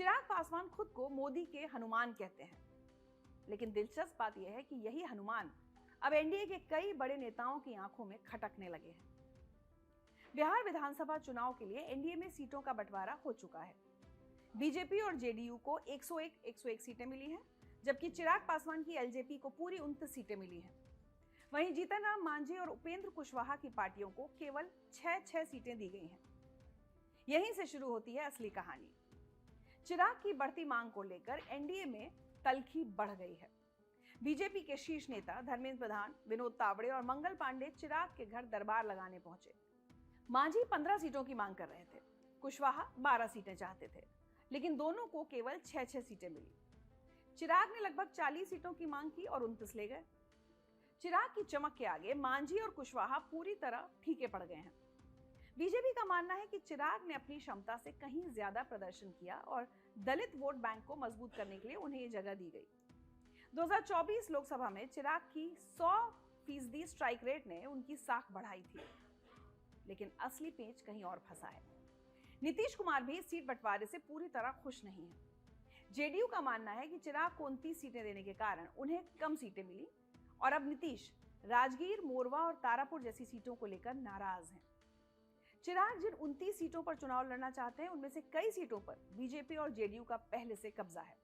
चिराग पासवान खुद को मोदी के हनुमान कहते हैं, लेकिन दिलचस्प बात यह है कि यही हनुमान अब एनडीए के कई बड़े नेताओं की आंखों में खटकने लगे हैं। बिहार विधानसभा चुनाव के लिए एनडीए में सीटों का बंटवारा हो चुका है। बीजेपी और जेडीयू को 101 सीटें मिली हैं, जबकि चिराग पासवान की एलजेपी को पूरी 29 सीटें मिली हैं। वहीं जीतन राम मांझी और उपेंद्र कुशवाहा की पार्टियों को केवल 6 सीटें दी गई हैं। यहीं से शुरू होती है असली कहानी। चिराग की बढ़ती मांग को लेकर एनडीए में तल्खी बढ़ गई है। बीजेपी के शीर्ष नेता धर्मेंद्र प्रधान, विनोद तावड़े और मंगल पांडे चिराग के घर दरबार लगाने पहुंचे। मांझी 15 सीटों की मांग कर रहे थे, कुशवाहा 12 सीटें चाहते थे, लेकिन दोनों को केवल 6 सीटें मिली। चिराग ने लगभग 40 सीटों की मांग की और 29 ले गए। चिराग की चमक के आगे मांझी और कुशवाहा पूरी तरह फीके पड़ गए हैं। बीजेपी का मानना है कि चिराग ने अपनी क्षमता से कहीं ज्यादा प्रदर्शन किया और दलित वोट बैंक को मजबूत करने के लिए उन्हें ये जगह दी गई। 2024 लोकसभा में चिराग की 100% स्ट्राइक रेट ने उनकी साख बढ़ाई थी, लेकिन असली पेंच कहीं और फंसा है। नीतीश कुमार भी सीट बंटवारे से पूरी तरह खुश नहीं है। जेडीयू का मानना है कि चिराग को 29 सीटें देने के कारण उन्हें कम सीटें मिली और अब नीतीश राजगीर, मोरवा और तारापुर जैसी सीटों को लेकर नाराज हैं। चिराग जिन 29 सीटों पर चुनाव लड़ना चाहते हैं, उनमें से कई सीटों पर बीजेपी और जेडीयू का पहले से कब्जा है।